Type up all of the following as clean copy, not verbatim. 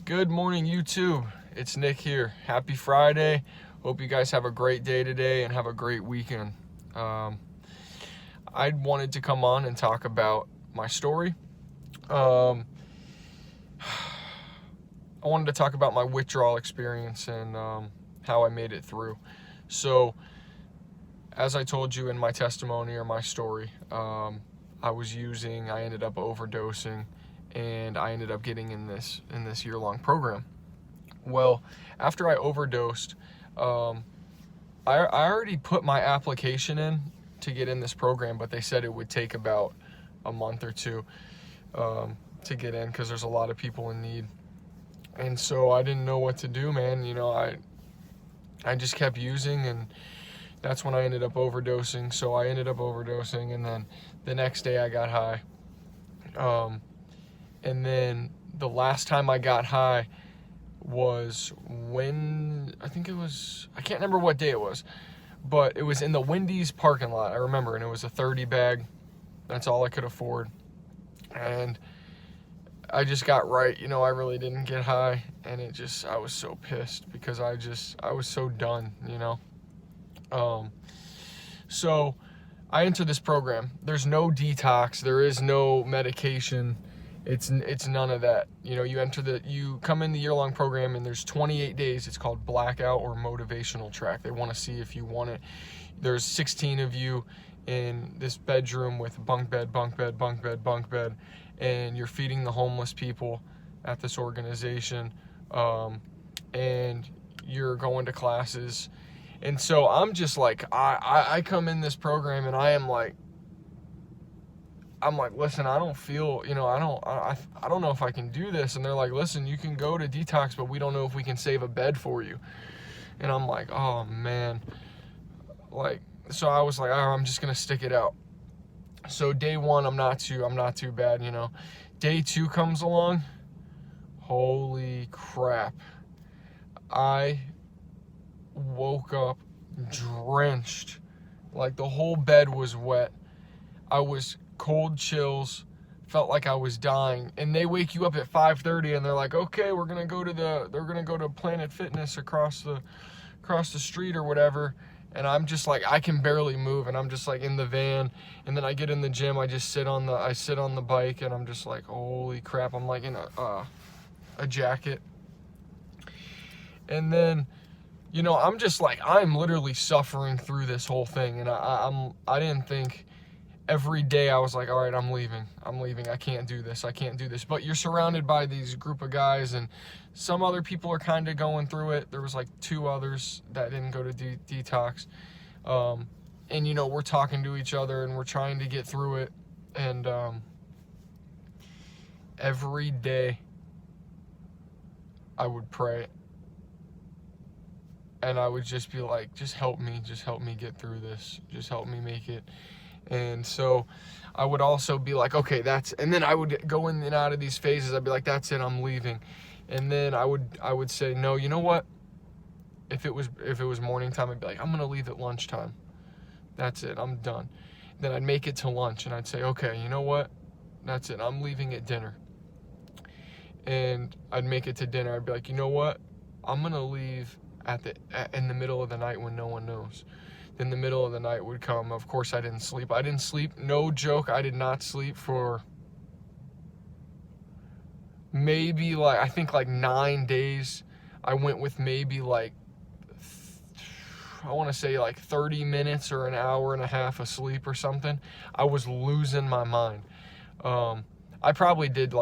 Good morning, YouTube. It's Nick here. Happy Friday. Hope you guys have a great day today and have a great weekend. I wanted to come on and talk about my story. I wanted to talk about my withdrawal experience and how I made it through. So, as I told you in my testimony or my story, I ended up overdosing, and I ended up getting in this year-long program. Well, after I overdosed, I already put my application in to get in this program, but they said it would take about a month or two to get in because there's a lot of people in need. And so I didn't know what to do, man. You know, I just kept using, and that's when I ended up overdosing. So I ended up overdosing, and then the next day I got high. And then the last time I got high was when, I can't remember what day it was, but it was in the Wendy's parking lot, I remember, and it was a 30 bag. That's all I could afford. And I just got right, I really didn't get high, and I was so pissed because I was so done, So I entered this program. There's no detox, there is no medication. It's none of that. You come in the year-long program, and there's 28 days. It's called blackout or motivational track. They want to see if you want it. There's 16 of you in this bedroom with bunk bed, and you're feeding the homeless people at this organization, and you're going to classes. And so I'm just like, I come in this program, and I'm like, listen, I don't feel, I don't know if I can do this. And they're like, listen, you can go to detox, but we don't know if we can save a bed for you. And I'm like, oh man. So I was like, I'm just going to stick it out. So day one, I'm not too bad, Day two comes along. Holy crap. I woke up drenched. Like the whole bed was wet. I was cold chills, felt like I was dying. And they wake you up at 5:30, and they're like, okay, we're gonna go to Planet Fitness across the street or whatever. And I'm just like, I can barely move, and I'm just like in the van. And then I get in the gym, I sit on the bike, and I'm just like, holy crap, I'm like in a jacket. And then I'm just like, I'm literally suffering through this whole thing. And I didn't think. Every day I was like, all right, I'm leaving. I can't do this. But you're surrounded by these group of guys, and some other people are kind of going through it. There was like 2 others that didn't go to detox. And, we're talking to each other, and we're trying to get through it. And every day I would pray. And I would just be like, just help me get through this. Just help me make it. And so I would also be like, okay, and then I would go in and out of these phases. I'd be like, that's it, I'm leaving. And then I would say, no, you know what? If it was morning time, I'd be like, I'm going to leave at lunchtime. That's it, I'm done. Then I'd make it to lunch, and I'd say, okay, you know what? That's it, I'm leaving at dinner. And I'd make it to dinner. I'd be like, you know what? I'm going to leave in the middle of the night when no one knows. Then the middle of the night would come. Of course, I didn't sleep. No joke, I did not sleep for maybe I think 9 days. I went with maybe I want to say 30 minutes or an hour and a half of sleep or something. I was losing my mind. I probably did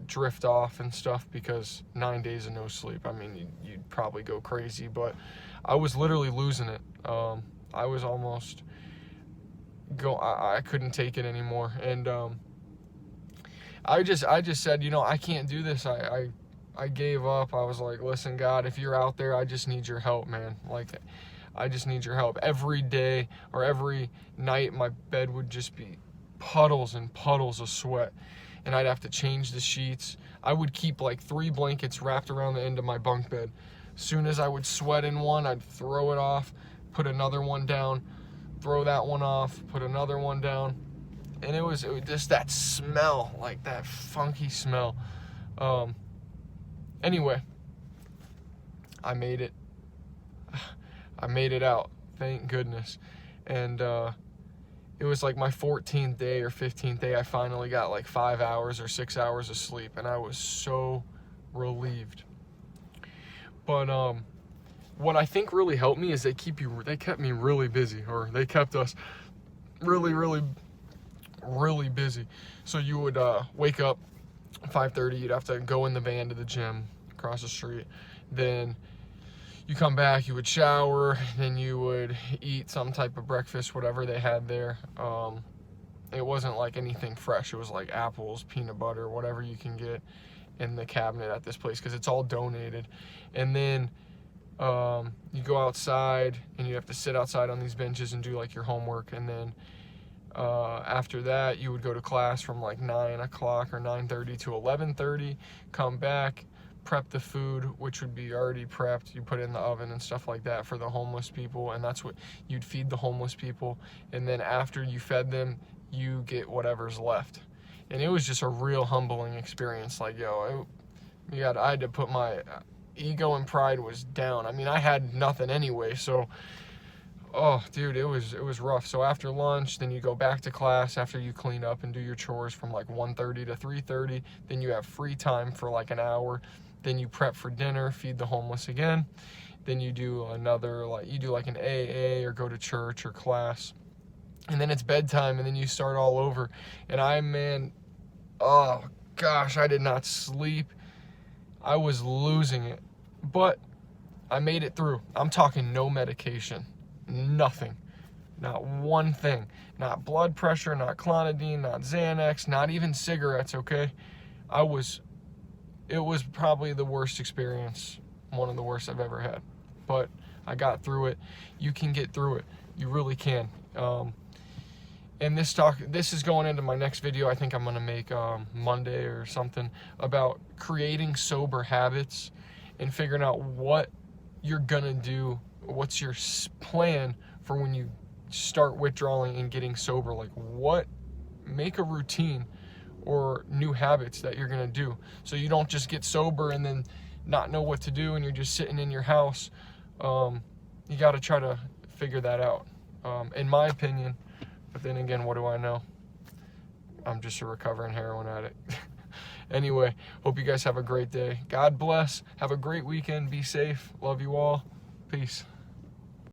drift off and stuff because 9 days of no sleep. I mean, you'd probably go crazy, but I was literally losing it. I was almost I couldn't take it anymore. And I just said, I can't do this. I gave up. I was like, listen, God, if you're out there, I just need your help, man. I just need your help. Every day or every night, my bed would just be puddles and puddles of sweat, and I'd have to change the sheets. I would keep 3 blankets wrapped around the end of my bunk bed. As soon as I would sweat in one, I'd throw it off, put another one down, throw that one off, put another one down. And it was just that smell, that funky smell. Anyway, I made it. I made it out, thank goodness. And it was like my 14th day or 15th day. I finally got like 5 hours or 6 hours of sleep, and I was so relieved. But what I think really helped me is they kept me really busy, or they kept us really busy. So you would wake up 5:30, you'd have to go in the van to the gym across the street. Then you come back, you would shower, then you would eat some type of breakfast, whatever they had there. It wasn't like anything fresh. It was like apples, peanut butter, whatever you can get in the cabinet at this place, because it's all donated. And then you go outside, and you have to sit outside on these benches and do like your homework. And then after that, you would go to class from like 9 o'clock or 9:30 to 11:30, come back, prep the food, which would be already prepped. You put it in the oven and stuff like that for the homeless people, and that's what you'd feed the homeless people. And then after you fed them, you get whatever's left. And it was just a real humbling experience. Like, I had to put my ego and pride was down. I mean, I had nothing anyway, so oh dude, it was rough. So after lunch, then you go back to class after you clean up and do your chores from like 1:30 to 3:30. Then you have free time for like an hour. Then you prep for dinner, feed the homeless again. Then you do another, like you do like an AA or go to church or class. And then it's bedtime, and then you start all over. And oh gosh, I did not sleep. I was losing it. But I made it through. I'm talking no medication. Nothing. Not one thing. Not blood pressure, not clonidine, not Xanax, not even cigarettes, okay? It was probably the worst experience, one of the worst I've ever had. But I got through it. You can get through it. You really can. And this is going into my next video. I think I'm going to make Monday or something about creating sober habits and figuring out what you're going to do. What's your plan for when you start withdrawing and getting sober? Like, make a routine or new habits that you're going to do, so you don't just get sober and then not know what to do and you're just sitting in your house. You got to try to figure that out, in my opinion. But then again, what do I know? I'm just a recovering heroin addict. Anyway, hope you guys have a great day. God bless. Have a great weekend. Be safe. Love you all. Peace.